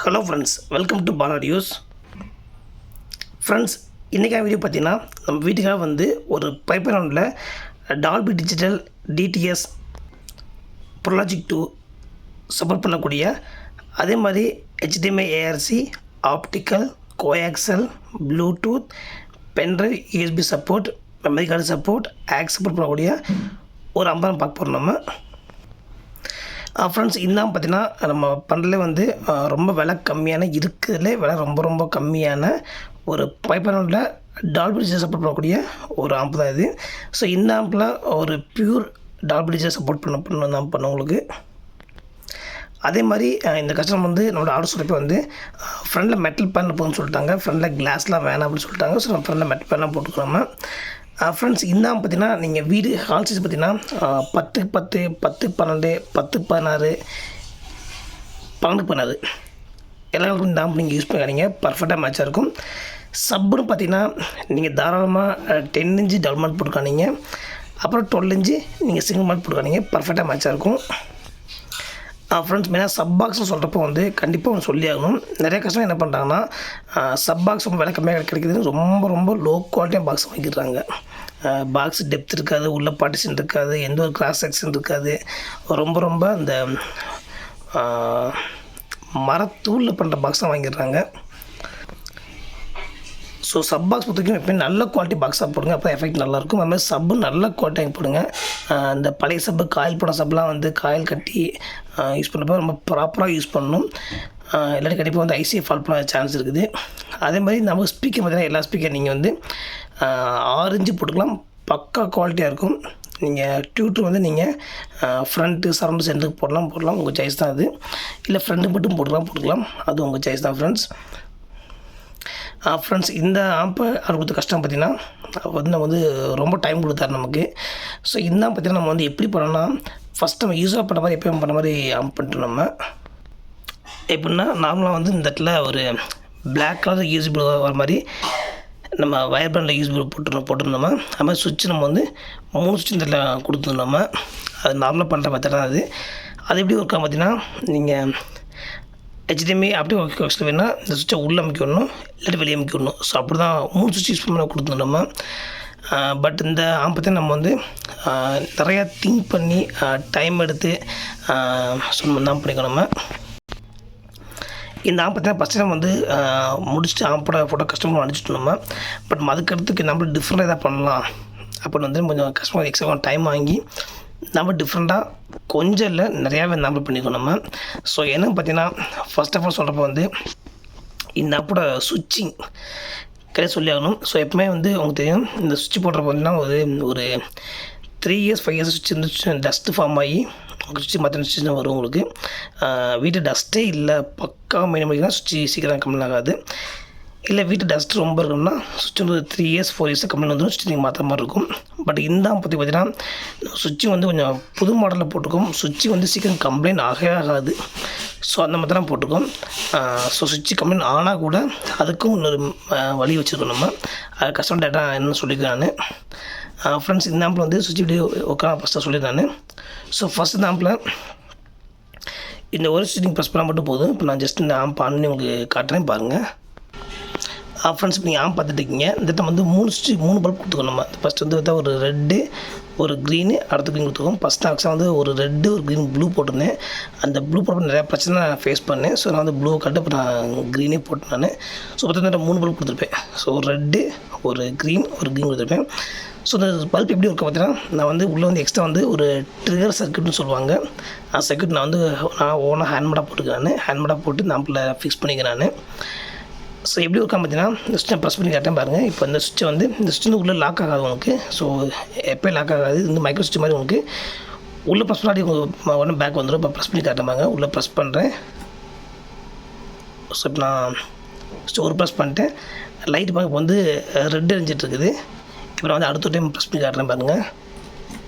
Hello friends, welcome to Bala news. Friends, இன்றைக்கான video பார்த்தீங்கன்னா நம்ம வீட்டுக்காக வந்து ஒரு பைப்லைனில் Dolby digital DTS pro logic 2 support பண்ணக்கூடிய, அதே மாதிரி HDMI ARC optical coaxial bluetooth pendrive USB support memory card support support பண்ணக்கூடிய ஒரு அம்பரம் பார்க்க போகிறோம் நம்ம. ஃப்ரெண்ட்ஸ், இதான் பார்த்திங்கன்னா நம்ம பண்ணுறதுல வந்து ரொம்ப விலை கம்மியான இருக்கிறதுலே விலை ரொம்ப கம்மியான ஒரு பைப்லைனில் டால்பி டிஜிட்டல் சப்போர்ட் பண்ணக்கூடிய ஒரு ஆம்ப் தான் இது. ஸோ இந்த ஆம்பில் ஒரு பியூர் டால்பி டிஜிட்டல் சப்போர்ட் பண்ண உங்களுக்கு. அதே மாதிரி இந்த கஸ்டமர் வந்து நம்மளோட ஆர்டர் சொல்லிப்போ வந்து ஃப்ரண்டில் மெட்டல் பேனல் போகணும்னு சொல்லிட்டாங்க, ஃப்ரண்டில் கிளாஸ்லாம் வேணாம் அப்படின்னு சொல்லிட்டாங்க. ஸோ நம்ம ஃப்ரண்டில் மெட்டல் பேனல் போட்டுக்கிறோம். ஃப்ரெண்ட்ஸ், இந்த பார்த்திங்கன்னா நீங்கள் வீடு ஹால் சைஸ் பார்த்திங்கன்னா 10x10 10x12 10x16 12x16 எல்லாருக்கும் இந்த ஆம்ப் நீங்கள் யூஸ் பண்ணிக்காதீங்க, பர்ஃபெக்டாக மேட்சாக இருக்கும். சப்புன்னு பார்த்திங்கன்னா நீங்கள் தாராளமாக 10 இன்ச்சு டபுள் மாட் போட்டுக்காதீங்க, அப்புறம் 12 இன்ச்சு நீங்கள் சிங்கிள் மாட் போட்டுக்காதீங்க, பர்ஃபெக்டாக மேட்சாக இருக்கும். ஃப்ரெண்ட்ஸ், மெயினாக சப் பாக்ஸ்னு சொல்கிறப்போ வந்து கண்டிப்பாக ஒன்று சொல்லி ஆகணும். நிறைய கஷ்டம் என்ன பண்ணுறாங்கன்னா சப் பாக்ஸ் ரொம்ப விலை கம்மியாக கிடைக்குதுன்னு ரொம்ப லோ குவாலிட்டியாக பாக்ஸ் வாங்கிடுறாங்க. பாக்ஸ் டெப்த் இருக்காது, உள்ள பார்ட்டிஷன் இருக்காது, எந்த ஒரு கிராஸ் செக்ஷன் இருக்காது, ரொம்ப அந்த மரத்தூளில் பண்ணுற பாக்ஸ் தான் வாங்கிடுறாங்க. ஸோ சப் பாக்ஸ் பொறுத்தவரைக்கும் எப்போயும் நல்ல குவாலிட்டி பாக்ஸாக போடுங்க, அப்போ எஃபெக்ட் நல்லாயிருக்கும். அது மாதிரி சப்பு நல்ல குவாலிட்டியாக போடுங்க. இந்த பழைய சப்பு காயில் போன சப்புலாம் வந்து காயில் கட்டி யூஸ் பண்ணுறப்ப ரொம்ப ப்ராப்பராக யூஸ் பண்ணணும், இல்லாட்டி கண்டிப்பாக வந்து ஐசிஐ ஃபால்ட் பண்ண சான்ஸ் இருக்குது. அதே மாதிரி நம்ம ஸ்பீக்கர் பார்த்திங்கன்னா எல்லா ஸ்பீக்கர் நீங்கள் வந்து 6 இன்ச்சு போட்டுக்கலாம், பக்கா குவாலிட்டியாக இருக்கும். நீங்கள் டியூட்டர் வந்து நீங்கள் ஃப்ரண்ட்டு சரௌண்ட் சென்டருக்கு போடலாம், உங்கள் சாய்ஸ் தான் அது. இல்லை ஃப்ரண்ட்டு மட்டும் போட்டுக்கலாம், அது உங்கள் சாய்ஸ் தான் ஃப்ரெண்ட்ஸ். இந்த ஆம்பை அது கொடுத்த கஷ்டம் பார்த்திங்கன்னா வந்து நம்ம வந்து ரொம்ப டைம் கொடுத்தாரு நமக்கு. ஸோ இந்த பார்த்திங்கன்னா நம்ம வந்து எப்படி பண்ணோம்னா ஃபஸ்ட் நம்ம யூஸாக பண்ண மாதிரி எப்பயும் பண்ண மாதிரி ஆம்ப் பண்ணிட்டோம். நம்ம எப்படின்னா நார்மலாக வந்து இந்த இடத்துல ஒரு பிளாக் கலர் யூஸ்பிள் வர மாதிரி நம்ம வயர் பேண்டில் யூஸ்பிள் போட்டுருந்தோம். அது மாதிரி சுவிட்ச் நம்ம வந்து 3 சுவிட்ச் இந்த இடத்துல கொடுத்துருந்தோம். நம்ம அது நார்மலாக பண்ணுற மெத்தட் தான் அது. அது எப்படி ஒர்க்காக பார்த்திங்கன்னா நீங்கள் HDMI அப்படியே ஒர்க் வேணால் இந்த சுவிட்சை உள்ளே அமைக்கணும், இல்லாட்டி வெளியே அமைக்கணும். ஸோ அப்படி தான் 3 சுவிட்ச் யூஸ் பண்ண கொடுத்துருந்தோம் நம்ம. பட் இந்த ஆம்பத்தை நம்ம வந்து நிறையா திங்க் பண்ணி டைம் எடுத்து தான் பண்ணிக்கணும். நம்ம இந்த ஆம்பத்தை ஃபஸ்ட்டு நம்ம வந்து முடிச்சுட்டு ஆம்போட ஃபோட்டோ கஸ்டமர் அனுப்பிச்சிட்டோம் நம்ம. பட் அதுக்கடுத்துக்கு நம்ம டிஃப்ரெண்ட்டாக எதாவது பண்ணலாம் அப்படின்னு வந்து கொஞ்சம் கஸ்டமர் எக்ஸ்ட்ரா டைம் வாங்கி நம்ம டிஃப்ரெண்ட்டாக கொஞ்சம் இல்லை நிறையாவே நம்ம பண்ணிக்கணும் நம்ம. ஸோ என்னன்னு பார்த்தீங்கன்னா ஃபர்ஸ்ட் ஆஃப் ஆல் சொல்கிறப்ப வந்து இந்த ஆப்போட சுவிட்சிங் கிடையாது சொல்லி ஆகணும். ஸோ எப்பவுமே வந்து உங்களுக்கு தெரியும், இந்த சுவிட்ச் போடுறப்ப வந்துன்னா ஒரு 3 இயர்ஸ் 5 இயர்ஸ் சுவிட்ச் இருந்து டஸ்ட்டு ஃபார்ம் ஆகி உங்களுக்கு சுவிட்ச் மற்ற சுவிட்ச் வரும். உங்களுக்கு வீட்டு டஸ்ட்டே இல்லை, பக்கா மெயின் சுவிட்ச் சீக்கிரம் கம்மியாக ஆகாது. இல்லை வீட்டு டஸ்ட் ரொம்ப இருக்கணும்னா சுவிட்ச் வந்து 3 இயர்ஸ் 4 இயர்ஸ் கம்மியாக வந்துடும், சுவிட்ச் நீங்கள் மாற்ற மாதிரி இருக்கும். பட் இந்த பார்த்தீங்கன்னா சுவிட்சு வந்து கொஞ்சம் புது மாடலில் போட்டுக்கும், சுவிட்சு வந்து சீக்கிரம் கம்ப்ளைண்ட் ஆகாது. ஸோ அந்த மாதிரி தான் போட்டுக்கும். ஸோ சுவிட்சு கம்ப்ளைண்ட் ஆனால் கூட அதுக்கும் இன்னொரு வழி வச்சுருக்கோம் நம்ம. அது கஸ்டமர் டேட்டா என்னன்னு சொல்லியிருக்கேன் நான். ஃப்ரெண்ட்ஸ், இந்த ஆம்பில் வந்து சுவிட்ச் வீடியோ உட்காந்து ஃபஸ்ட்டாக சொல்லியிருக்கேன் நான். ஸோ ஃபஸ்ட் இந்த ஆம்பில் இந்த ஒரு சுவிட்சிங் ப்ரெஸ் பண்ணால் மட்டும் போதும். இப்போ நான் ஜஸ்ட் இந்த ஆம்ப் ஆன் உங்களுக்கு காட்டுறேன் பாருங்கள். ஃப்ரெண்ட்ஸ், நீங்கள் ஆம்ப் பார்த்துட்டு இருக்கீங்க. இந்த டைம் வந்து 3 பல்ப் கொடுத்துக்கணும் நம்ம. ஃபஸ்ட் வந்து ஒரு ரெட்டு ஒரு க்ரீனு அடுத்த க்ரீன் கொடுத்துருக்கோம். ஃபஸ்ட் ஆக்சுவலாக வந்து ஒரு ரெட்டு ஒரு க்ரீன் ப்ளூ போட்டிருந்தேன். அந்த ப்ளூ போட்டு நிறையா பிரச்சனை நான் ஃபேஸ் பண்ணேன். ஸோ நான் வந்து ப்ளூவை காட்டு இப்போ நான் க்ரீனே போட்டேன் நான். ஸோ பார்த்தீங்கன்னா 3 பல்ப் கொடுத்துருப்பேன். ஸோ ஒரு ரெட்டு ஒரு க்ரீன் கொடுத்துருப்பேன். ஸோ இந்த பல்ப் எப்படி இருக்க பார்த்தீங்கன்னா நான் வந்து உள்ளே வந்து எக்ஸ்ட்ரா வந்து ஒரு ட்ரிகர் சர்க்யூட்னு சொல்லுவாங்க. அந்த சர்க்யூட் நான் ஓனாக ஹேண்ட்மேடாக போட்டுக்கிறேன். ஹேண்ட்மேடாக போட்டு நாம்பில் ஃபிக்ஸ் பண்ணிக்கிறேன் நான். ஸோ எப்படி இருக்காம பார்த்தீங்கன்னா இந்த சுவிட்சை ப்ரெஸ் பண்ணி காட்டேன் பாருங்கள். இப்போ இந்த சுவிட்சை வந்து இந்த சுவிட்ச் வந்து உள்ளே லாக் ஆகாது உங்களுக்கு. ஸோ எப்போயும் லாக் ஆகாது. இந்த மைக்ரோ சுவிட்ச் மாதிரி உங்களுக்கு உள்ளே ப்ரெஸ் பண்ணாடி உடனே பேக் வந்துடும். இப்போ ப்ரெஸ் பண்ணி காட்டுறாங்க, உள்ளே ப்ரெஸ் பண்ணுறேன். ஸோ இப்போ நான் ஒரு ப்ரெஸ் பண்ணிட்டேன். லைட் பார்க்க இப்போ வந்து ரெட் எரிஞ்சிட்ருக்குது. இப்போ நான் வந்து அடுத்த டைம் ப்ரெஸ் பண்ணி காட்டுறேன் பாருங்கள்.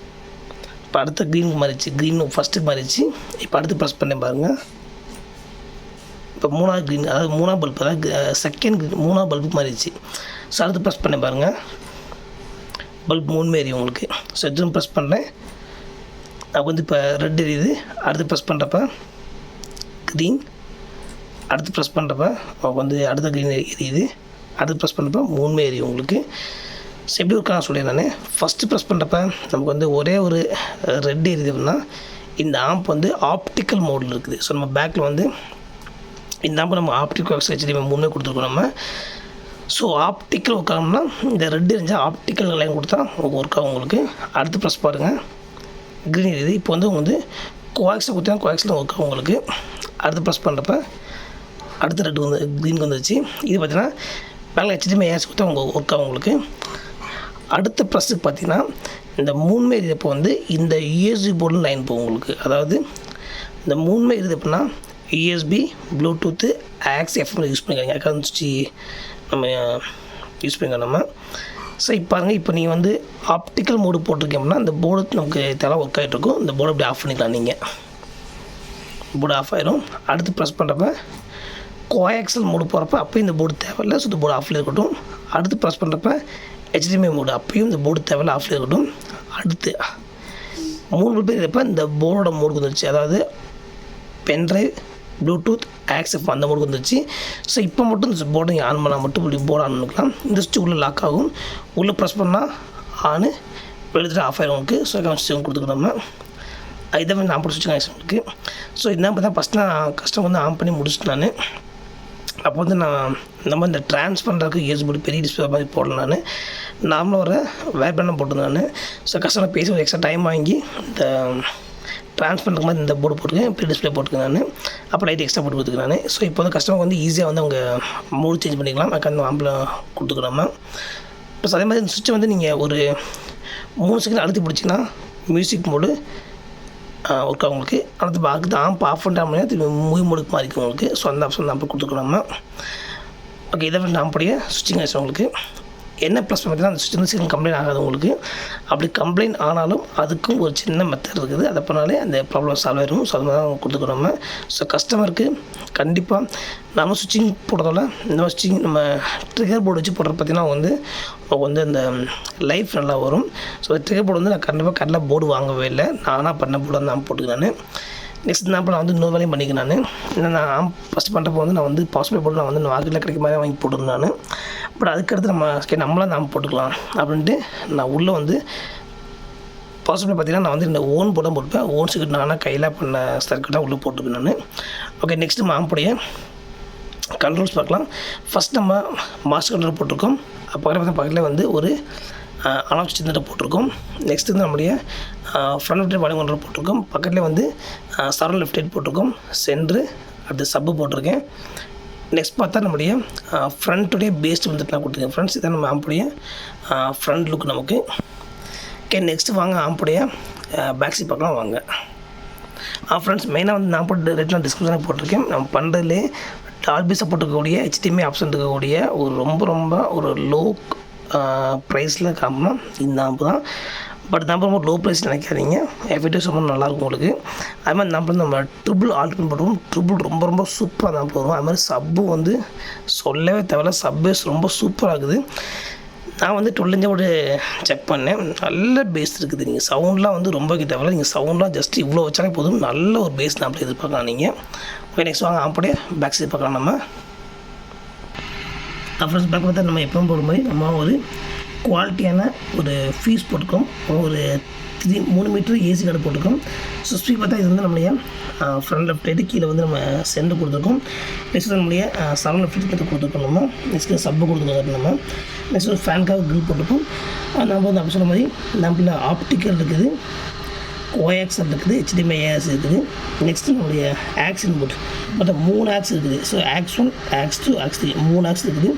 இப்போ அடுத்த க்ரீனுக்கு மாறிடுச்சு, க்ரீன் ஃபஸ்ட்டுக்கு மாறிடுச்சு. இப்போ அடுத்து ப்ரெஸ் பண்ணேன் பாருங்கள். இப்போ 3ஆவது க்ரீன், அதாவது 3ஆவது பல்ப், அதாவது செகண்ட் க்ரீன் 3ஆவது பல்புக்கு மாறிடுச்சு. ஸோ அடுத்து ப்ரெஸ் பண்ணேன் பாருங்கள், பல்ப் 3 எரியும் உங்களுக்கு. ஸோ எதுவும் ப்ரெஸ் பண்ணேன், அப்போ வந்து இப்போ ரெட் எரியுது. அடுத்து ப்ரெஸ் பண்ணுறப்ப க்ரீன், அடுத்து ப்ரெஸ் பண்ணுறப்ப உங்களுக்கு வந்து அடுத்த க்ரீன் எரியுது. அடுத்து ப்ரெஸ் பண்ணுறப்ப 3மே எரியும் உங்களுக்கு. ஸோ எப்படி இருக்கா நான் சொல்லிடுறேன். ஃபஸ்ட்டு ப்ரெஸ் பண்ணுறப்ப நமக்கு வந்து ஒரே ஒரு ரெட் எரியுது அப்படின்னா இந்த ஆம்ப் வந்து ஆப்டிக்கல் மோடில் இருக்குது. ஸோ நம்ம பேக்கில் வந்து இந்த ஆம்பு நம்ம ஆப்டிக்கல் கோஆக்ஸ் HDMI 3மே கொடுத்துருக்கோம் நம்ம. ஸோ ஆப்டிக்கல் ஒர்க் ஆகணும்னா இந்த ரெட் எரிஞ்சால் ஆப்டிக்கல் லைன் கொடுத்தா ஒர்க் ஆகும் உங்களுக்கு. அடுத்து ப்ரெஸ் பாருங்கள், க்ரீன் எரியுது. இப்போ வந்து உங்களுக்கு கோஆக்ஸை கொடுத்தா கோஆக்ஸில் ஒர்க் ஆகும் உங்களுக்கு. அடுத்து ப்ரெஸ் பண்ணுறப்ப அடுத்த ரெட் வந்து க்ரீனுக்கு வந்துருச்சு. இது பார்த்தீங்கன்னா பேக்கில் HDMI ஏர்ஸ் கொடுத்தா உங்களுக்கு ஒர்க் ஆகும் உங்களுக்கு. அடுத்த ப்ரெஸ்ஸுக்கு பார்த்தீங்கன்னா இந்த 3மே எரியுதப்போ வந்து இந்த USB போர்டில் லைன் போகும் உங்களுக்கு. அதாவது இந்த 3மே எரியுது அப்படின்னா USB, bluetooth, AUX, FM use பண்ணிக்கிறீங்க. கரன்சி நம்ம யூஸ் பண்ணிக்கலாம் நம்ம. ஸோ இப்போ பாருங்கள், இப்போ நீங்கள் வந்து ஆப்டிக்கல் மோடு போட்டிருக்கீங்க அப்படின்னா இந்த போர்டு நமக்கு தேவை ஒர்க் ஆகிட்டு இருக்கும். இந்த போர்டு அப்படி ஆஃப் பண்ணிக்கலாம் நீங்கள். போர்டு ஆஃப் ஆகிடும். அடுத்து ப்ரெஸ் பண்ணுறப்ப கோஆக்சல் மோடு போகிறப்ப அப்போயும் இந்த போர்டு தேவையில்லை. ஸோ இந்த போர்டு ஆஃப்லேயே இருக்கட்டும். அடுத்து ப்ரெஸ் பண்ணுறப்ப HDMI மோடு அப்பயும் இந்த போர்டு தேவையில்லை, ஆஃப்லேயே இருக்கட்டும். அடுத்து 3 பேர் இருப்போ இந்த போர்டோட மோடுக்கு வந்துருச்சு. அதாவது பென்ட்ரைவ், ப்ளூடூத், ஆக்ஸ், அந்த மோடுக்கு வந்துருச்சு. ஸோ இப்போ மட்டும் இந்த போர்டை நீங்கள் ஆன் பண்ணால் மட்டும் இப்படி போர்டு ஆன் பண்ணிக்கலாம். இந்த சுவிட்ச் உள்ளே லாக் ஆகும். உள்ளே ப்ரெஸ் பண்ணால் ஆனு, எடுத்துகிட்டு ஆஃப் ஆகிடும் உங்களுக்கு. ஸோ கனெக்ஷன் கொடுத்துக்கலாம் நம்ம. இதை வந்து ஆன் பண்ணி சுவிட்ச் கனெக்ஷன் இருக்குது. ஸோ இதான் பார்த்தா ஃபஸ்ட் நான் கஸ்டம் வந்து ஆன் பண்ணி முடிச்சுட்டு நான் அப்போ வந்து நான் நம்ம இந்த ட்ரான்ஸ் பண்ணுறதுக்கு USB பெரிய டிஸ்பிளே மாதிரி போடல. நான் நார்மலாக ஒரு வேர் பேண்ட் போட்டிருந்தேன் நான். ஸோ கஸ்டமர் பேசி ஒரு எக்ஸ்ட்ரா டைம் வாங்கி இந்த ட்ரான்ஸ் பண்ணுற மாதிரி இந்த போர்டு போட்டுருக்கேன், பெரிய டிஸ்பிளே போட்டுருக்கேன் நான். அப்போ லைட் எக்ஸ்ட்ரா போட்டு கொடுத்துருக்கேன் நான். ஸோ இப்போ வந்து கஸ்டமர் வந்து ஈஸியாக வந்து அவங்க மோடு சேஞ்ச் பண்ணிக்கலாம். அதுக்கு அந்த ஆம்பில் கொடுத்துக்கிறோம். ப்ளஸ் அதே மாதிரி இந்த சுவிட்சை வந்து நீங்கள் ஒரு 3 செகண்ட் அழுத்தி பிடிச்சிங்கன்னா மியூசிக் மோடு ஒர்க் ஆகும் உங்களுக்கு. அடுத்து ஆம்ப் ஆஃப் பண்ணிட்டா திரும்பி மூவி மோடுக்கு மாறிக்கும் உங்களுக்கு. ஸோ அந்த ஆப்ஷன் தான் கொடுத்துருக்கோம் நம்ம. ஓகே, இதை வந்து ஆம்படியே சுவிட்சிங் ஆச்சு உங்களுக்கு. என்ன ப்ளஸ் பார்த்தீங்கன்னா அந்த சுவிட்ச் வந்து சீக்கிரம் கம்ப்ளைண்ட் ஆகாது உங்களுக்கு. அப்படி கம்ப்ளைண்ட் ஆனாலும் அதுக்கும் ஒரு சின்ன மெத்தட் இருக்குது. அதை பண்ணாலே அந்த ப்ராப்ளம் சால்வ் ஆகிடும். ஸோ அது மாதிரி தான் கொடுத்துக்கிறோம் நம்ம. ஸோ கஸ்டமருக்கு கண்டிப்பாக நம்ம சுவிட்சிங் போடுறதோட இந்த சுவிட்சிங் நம்ம ட்ரிகர் போர்டு வச்சு போடுறது பார்த்தீங்கன்னா வந்து அந்த லைஃப் நல்லா வரும். ஸோ ட்ரிகர் போர்டு வந்து நான் கண்டிப்பாக கரெக்டாக போர்டு வாங்கவே இல்லை, நானாக பண்ண போர்டு நான் போட்டுக்கிறேன். நெக்ஸ்ட் நான் வந்து இன்னொரு வேலையும் பண்ணிக்கிறேன் நான். ஏன்னா நான் ஃபஸ்ட் பண்ணுறப்போ வந்து நான் வந்து பாசிபிள் போட்டு நான் வந்து மார்க்கெட்டில் கிடைக்க மாதிரி வாங்கி போட்டுருந்தேன் நான். பட் அதுக்கடுத்து நம்மளாம் நாம் போட்டுக்கலாம் அப்படின்ட்டு நான் உள்ளே வந்து பாசிபிள் பார்த்தீங்கன்னா நான் வந்து இந்த ஓன் போட போட்டுப்பேன். ஓன் சர்க்கியூட் நானாக கையில் பண்ண சர்க்கியூட்டாக உள்ளே போட்டுப்பேன் நான். ஓகே, நெக்ஸ்ட்டு மாம்புடைய கண்ட்ரோல்ஸ் பார்க்கலாம். ஃபஸ்ட் நம்ம மாஸ்டர் கண்ட்ரோல் போட்டிருக்கோம். பக்கத்தில் வந்து ஒரு அனாப் சின்னத்தை போட்டிருக்கோம். நெக்ஸ்ட் வந்து நம்முடைய ஃப்ரண்ட் லெஃப்ட் வால்யூம் கண்ட்ரோல் போட்டிருக்கோம். பக்கத்தில் வந்து சரௌண்ட் லெஃப்ட் ஹெட் போட்டிருக்கோம். சென்ட்ரு அடுத்து சப்பு போட்டிருக்கேன். நெக்ஸ்ட் பார்த்தா நம்முடைய ஃப்ரண்ட்டுடைய பேஸ்ட் வந்துட்டு நான் கொடுத்துருக்கேன் ஃப்ரெண்ட்ஸ். இதான் நம்ம ஆம்புடைய ஃப்ரண்ட் லுக் நமக்கு. ஓகே, நெக்ஸ்ட்டு வாங்க ஆம்புடைய பேக் சைட் பார்க்கலாம் வாங்க. ஃப்ரெண்ட்ஸ் மெயினாக வந்து நான் போட்டு ரேட்லாம் டிஸ்கிரிப்ஷனில் போட்டிருக்கேன். நம்ம பண்ணுறதுலே டால்பி சப்போர்ட் இருக்கக்கூடிய HDMI ஆப்ஷன் இருக்கக்கூடிய ஒரு ரொம்ப ஒரு லோ ப்ரைஸில் காமினா இந்த ஆம்பு தான். பட் நம்ம லோ ப்ரைஸ் நினைக்காதீங்க, எஃபெக்டிவ் ரொம்ப நல்லாயிருக்கும் உங்களுக்கு. அது மாதிரி நம்ம ட்ரிபிள் ஆல்ட்ரின் போட்டுருவோம். ட்ரிபிள் ரொம்ப சூப்பராக தான் போடுவோம். அது மாதிரி சப்பு வந்து சொல்லவே தேவையில்ல, சப்பேஸ் ரொம்ப சூப்பராக இருக்குது. நான் வந்து 12 இன்ச்சோட செக் பண்ணேன், நல்ல பேஸ் இருக்குது. நீங்கள் சவுண்ட்லாம் வந்து ரொம்ப தேவையில்ல, நீங்கள் சவுண்ட்லாம் ஜஸ்ட் இவ்வளோ வச்சாலே போதும், நல்ல ஒரு பேஸ் நான் அப்படி எதிர்பார்க்கலாம் நீங்கள். ஓகே, நெக்ஸ்ட் வாங்க அப்படியே பேக் சைடு பார்க்கலாம் நம்ம. அப்புறம் பேக் பார்த்தா நம்ம எப்பவும் போடும் மாதிரி நம்ம ஒரு குவாலிட்டியான ஒரு ஃபீஸ் போட்டுக்கோம். ஒரு 3 மீட்டர் ஏசி கார்டு போட்டுக்கோம். ஸோ ஸ்பீக் பார்த்தா இது வந்து நம்மளுடைய ஃப்ரண்ட் லெஃப்ட் ஹெட்டு கீழே வந்து நம்ம சென்டர் கொடுத்துருக்கோம். நெக்ஸ்ட் நம்மளுடைய சரௌண்ட் லெஃப்ட் ஹெட் கொடுத்துருக்கோம் நம்ம. நெக்ஸ்ட்டு சப்பு கொடுத்துருக்கோம் நம்ம. நெக்ஸ்ட் ஒரு ஃபேனுக்காக கிரில் போட்டுப்போம். நம்ம வந்து அப்படி சொன்ன மாதிரி நம்மள ஆப்டிக்கல் இருக்குது, கோஆக்சல் இருக்குது, HDMI ஏர்ஸ் இருக்குது. நெக்ஸ்ட்டு நம்மளுடைய ஆக்ஷன் போட் பட் 3 ஆக்ஸ் இருக்குது. So AUX 1, AUX 2, AUX 3 3 AUX இருக்குது.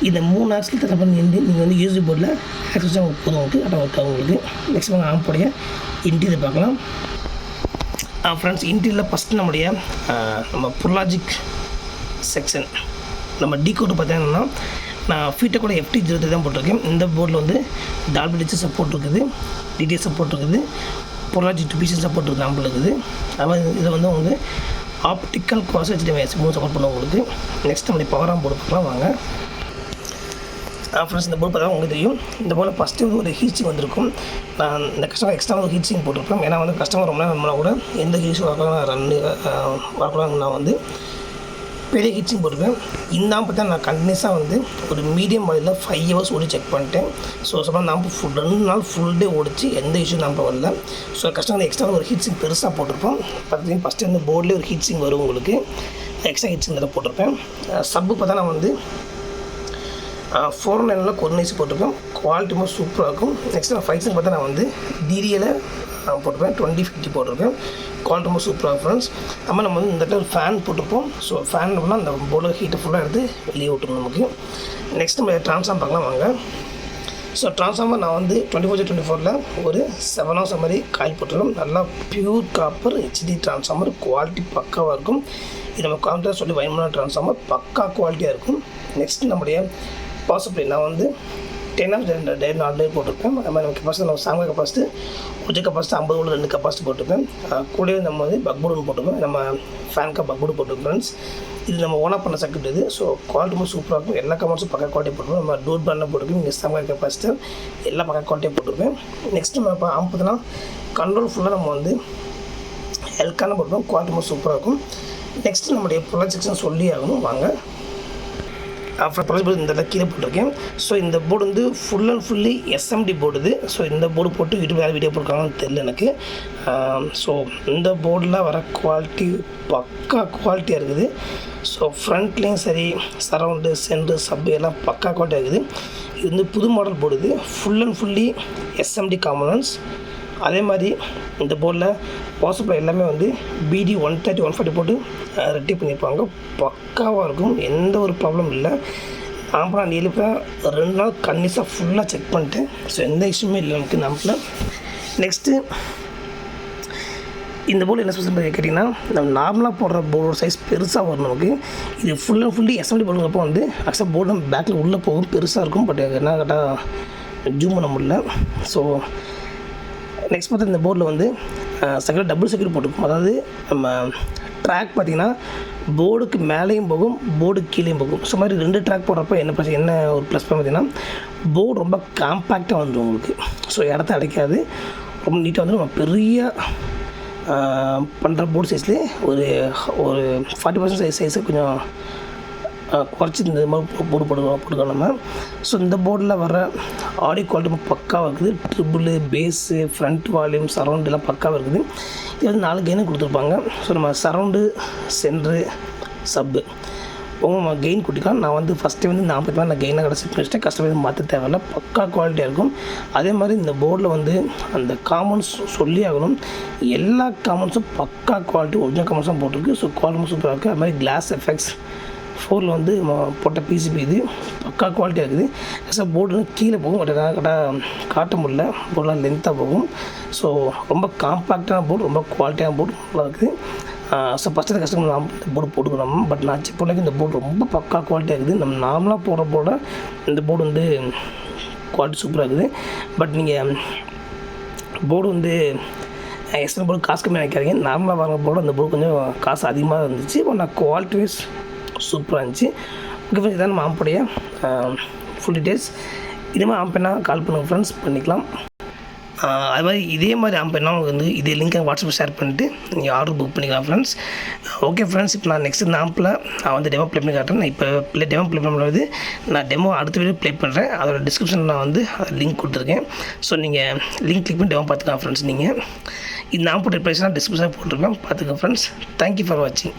இந்த 3 ஆக்ஸில் தர பண்ணி நீங்கள் வந்து யூசி போர்டில் ஆக்ஸ் வச்சா போதும் உங்களுக்கு, கரெக்டாக ஒர்க் ஆகும் உங்களுக்கு. நெக்ஸ்ட் வாங்க ஆம்போடைய இன்டீரியர் பார்க்கலாம். ஃப்ரெண்ட்ஸ் இன்டீரியரில் ஃபஸ்ட்டு நம்ம புர்லாஜிக் செக்ஷன் நம்ம டீகோடு பார்த்தீங்கன்னா நான் ஃபீட்டை கூட FT03 தான் போட்டிருக்கேன். இந்த போர்டில் வந்து டால்பி டிஜிட்டல் சப்போர்ட் இருக்குது, டிடிஎஸ் சப்போர்ட் இருக்குது, புர்லாஜிக் 2PC சப்போர்ட் இருக்குது, ஆம்பிள் இருக்குது. அது மாதிரி இதை வந்து உங்களுக்கு ஆப்டிக்கல் கோஆக்ஸ் HDMI 3 சப்போர்ட் பண்ணுவோம் உங்களுக்கு. நெக்ஸ்ட் நம்மளுடைய பவர் ஆம் போர்டு பார்க்கலாம் வாங்க. ஃப்ரெண்ட்ஸ் இந்த போர்டு பார்த்தா உங்களுக்கு தெரியும். இந்த போர்டில் ஃபஸ்ட்டு வந்து ஒரு ஹீட்சிங் வந்திருக்கும். நான் இந்த கஸ்டமர் எக்ஸ்ட்ரா ஒரு ஹீட்சிங் போட்டிருப்பேன். ஏன்னா வந்து கஸ்டமர் ரொம்ப நேரம் கூட எந்த ஹீட்ஸும் வரலாம் நான் வந்து பெரிய ஹீட்ஸிங் போட்டிருக்கேன். இந்த ஆம்பு தான் நான் கண்டினியூஸாக வந்து ஒரு மீடியம் வாலியில் 5 ஹவர்ஸ் ஓடி செக் பண்ணிட்டேன். ஸோ சொன்னால் இந்த ஆம்பு 2 நாள் ஃபுல் டே ஓடிச்சு, எந்த இஷ்யூ நம்ம வரல. ஸோ கஸ்டமர் எக்ஸ்ட்ரா ஒரு ஹீட்ஸிங் பெருசாக போட்டிருப்போம். பார்த்தீங்கன்னா ஃபஸ்ட்டு வந்து போர்ட்லேயே ஒரு ஹீட்ஸிங் வரும் உங்களுக்கு, எக்ஸ்ட்ரா ஹீட்ஸிங் இதில் போட்டிருப்பேன். சப்பு பார்த்தா நான் வந்து 409 கொர்னைஸ் போட்டிருக்கேன், குவாலிட்டி ரொம்ப சூப்பராக இருக்கும். நெக்ஸ்ட் நான் ஃபைட்ஸிங் பார்த்தா நான் வந்து டிடியில் போட்டிருப்பேன், 2050 போட்டிருக்கேன், குவாலிட்டி ரொம்ப சூப்பராக இருக்கும் ஃப்ரெண்ட்ஸ். நம்ம வந்து இந்த இடத்துல ஒரு ஃபேன் போட்டிருப்போம். ஸோ ஃபேன் பண்ணால் அந்த போர்டில் ஹீட்டை ஃபுல்லாக எடுத்து வெளியே விட்டுரும் நமக்கு. நெக்ஸ்ட் நம்ம ட்ரான்ஸ்ஃபார்ம் பார்க்கலாம் வாங்க. ஸோ ட்ரான்ஸ்ஃபார்மர் நான் வந்து 24/24 ஒரு 7 ஹவர்ஸ் மாதிரி காயில் போட்டிருக்கோம். நல்லா pure copper HD transformer, quality பக்காவாக இருக்கும். இது நம்ம கான்ட்ராக்ட் சொல்லி பயமான ட்ரான்ஸ்ஃபார்மர் பக்கா குவாலிட்டியாக இருக்கும். நெக்ஸ்ட் நம்முடைய பவர் சப்ளை நான் வந்து 10 ஹவர்ஸ் டே 4 டே போட்டிருப்பேன். அது மாதிரி நம்ம கெப்பாசிட்டி நம்ம சாங்க கெப்பாசிட்டி கொஞ்சம் கெப்பாசிட்டி 50 உள்ள 2 கெப்பாசிட்டி போட்டிருப்பேன். கூடவே நம்ம வந்து பக்போர்டு போட்டிருப்போம், நம்ம ஃபேனுக்காக பக்போர்டு போட்டிருக்கோம் ஃப்ரெண்ட்ஸ். இது நம்ம ஓனாக பண்ண சர்க்யூட் இது. ஸோ குவாலிட்டி ரொம்ப சூப்பராக இருக்கும். எல்லா கமெண்ட்ஸும் பக்கா குவாலிட்டி போட்டிருப்போம். நம்ம டோர் பிராண்டில் போட்டிருக்கோம், இங்கே சாங்க கெப்பாசிட்டி எல்லா பக்கா குவாலிட்டியாக போட்டிருப்பேன். நெக்ஸ்ட் நம்ம இப்போ ஆம்புனா கண்ட்ரோல் ஃபுல்லாக நம்ம வந்து எல்கான போட்டிருப்போம், குவாலிட்டி ரொம்ப சூப்பராக இருக்கும். நெக்ஸ்ட்டு நம்முடைய ப்ரொடக்ட் செக்ஷன் சொல்லி ஆகணும் வாங்க. அப்புறம் ப்ரொடக்ட் போர்டு இந்த கீழே போட்டிருக்கேன். ஸோ இந்த போர்டு வந்து full and fully SMT board இது. ஸோ இந்த போர்டு போட்டு யூடியூப் வேறு வீடியோ போட்டிருக்காங்கன்னு தெரியல எனக்கு. ஸோ இந்த போர்டில் வர குவாலிட்டி பக்கா குவாலிட்டியாக இருக்குது. ஸோ ஃப்ரண்ட்லேயும் சரி, சரவுண்டு சென்ட்ரு சப்பு எல்லாம் பக்கா குவாலிட்டியாக இருக்குது. இது வந்து புது மாடல் போர்டு இது, full and fully SMT components. அதே மாதிரி இந்த போர்டில் பவர் சப்ளை எல்லாமே வந்து BD 130 140 போட்டு ரெட்டி பண்ணியிருப்பாங்க, பக்காவாக இருக்கும், எந்த ஒரு ப்ராப்ளம் இல்லை. நான் நியர்லிப்பாக 2 நாள் கன்னிஸாக ஃபுல்லாக செக் பண்ணிட்டேன். ஸோ எந்த இஷ்யூமே இல்லை நமக்கு நம்மள. நெக்ஸ்ட்டு இந்த போர்டு என்ன ஸ்பெஷல் கேட்டிங்கன்னா, நம்ம நார்மலாக போடுற போர்டோட சைஸ் பெருசாக வரும் நமக்கு. இது ஃபுல் அண்ட் ஃபுல்லி எஸ்எம்டி போர்டுங்கப்போ வந்து ஆக்சுவலாக போர்டு நம்ம பேக்கில் உள்ளே போகும், பெருசாக இருக்கும். பட் என்ன கேட்டால் ஜூம் பண்ண முடியல. ஸோ நெக்ஸ்ட் பார்த்தா இந்த போர்டில் வந்து செகண்ட் டபுள் செக்யூர் போட்டுருக்கும். அதாவது நம்ம ட்ராக் பார்த்திங்கன்னா போர்டுக்கு மேலேயும் போகும், போர்டுக்கு கீழேயும் போகும். ஸோ மாதிரி 2 ட்ராக் போடுறப்ப என்ன ஒரு ப்ளஸ் பண்ண பார்த்திங்கன்னா, போர்டு ரொம்ப காம்பேக்டாக வந்துடும் உங்களுக்கு. ஸோ இடத்த அடைக்காது, ரொம்ப நீட்டாக வந்து நம்ம பெரிய பண்ணுற போர்டு சைஸ்லேயே ஒரு 40% சைஸை கொஞ்சம் குறைச்சி இந்த மாதிரி போர்டு போட்டுக்கலாம் நம்ம. ஸோ இந்த போர்டில் வர ஆடியோ குவாலிட்டி பக்காவாக இருக்குது. Treble, bass, front volume, surround எல்லாம் பக்காவாக இருக்குது. இது வந்து 4 கெயினும் கொடுத்துருப்பாங்க. ஸோ நம்ம சரவுண்டு, சென்ட்ரு, சப்பு நம்ம கெயின் கூட்டிக்கலாம். நான் வந்து ஃபஸ்ட்டு வந்து 40 நான் கெயினாக கடை செட் பண்ணிச்சிட்டேன். கஸ்டமர் மாற்ற தேவையில்ல, பக்கா குவாலிட்டியாக இருக்கும். அதே மாதிரி இந்த போர்டில் வந்து அந்த காமன்ஸ் சொல்லி ஆகணும், எல்லா காமன்ஸும் பக்கா குவாலிட்டி ஒரிஜினல் காமன்ஸும் போட்டிருக்கு. ஸோ குவாலிட்டி சூப்பராக இருக்குது. அது மாதிரி கிளாஸ் எஃபெக்ட்ஸ் 4 வந்து போட்ட PCB இது பக்கா குவாலிட்டியாக இருக்குது. ஆக்சுவலாக போர்டு கீழே போகும், பட் கரெக்டாக காட்ட முடியல, போர்டெலாம் லென்த்தாக போகும். ஸோ ரொம்ப காம்பேக்டான போர்டு, ரொம்ப குவாலிட்டியான போர்டு நல்லா இருக்குது. ஸோ ஃபஸ்ட்டு கஸ்டமர் நான் போர்டு போட்டுக்கணும். பட் நான் செக் பண்ணி இந்த போர்டு ரொம்ப பக்கா குவாலிட்டியாக இருக்குது. நம்ம நார்மலாக போடுற போர்டை இந்த போர்டு வந்து குவாலிட்டி சூப்பராக இருக்குது. பட் நீங்கள் போர்டு வந்து எக்ஸ்ட்ரா போர்டு காசு கம்மியாக நினைக்காதீங்க. நார்மலாக வாங்க போர்டு அந்த போர்டு கொஞ்சம் காசு அதிகமாக இருந்துச்சு. பட் நான் குவாலிட்டி வைஸ் சூப்பராக இருந்துச்சு. ஓகே ஃப்ரெண்ட்ஸ், இதான் நம்ம ஆம்புடைய ஃபுல் டீட்டெயில்ஸ். இதே மாதிரி ஆம்பென்னா கால் பண்ணுங்கள் ஃப்ரெண்ட்ஸ், பண்ணிக்கலாம். அது மாதிரி இதே மாதிரி ஆம்பென்னா வந்து இதே லிங்க்கை வாட்ஸ்அப்பில் ஷேர் பண்ணிவிட்டு நீங்கள் ஆர்டர் புக் பண்ணிக்கலாம் ஃப்ரெண்ட்ஸ். ஓகே ஃப்ரெண்ட்ஸ், இப்போ நான் நெக்ஸ்ட் இந்த ஆம்பில் நான் வந்து டெமோ ப்ளே பண்ணி காட்டுறேன். நான் இப்போ டெமோ ப்ளே பண்ணும்போது நான் டெமோ அடுத்த வீடியோ ப்ளே பண்ணுறேன். அதோட டிஸ்கிரிப்ஷனில் நான் வந்து லிங்க் கொடுத்துருக்கேன். ஸோ நீங்கள் லிங்க் கிளிக் பண்ணி டெமோ பார்த்துக்கலாம் ஃப்ரெண்ட்ஸ். நீங்கள் இந்த ஆம்பு ப்ரைஸ்லாம் டிஸ்கிரிப்ஷனில் போட்டிருக்கேன், பார்த்துக்கோங்க ஃப்ரெண்ட்ஸ். தேங்க்யூ ஃபார் வாட்சிங்.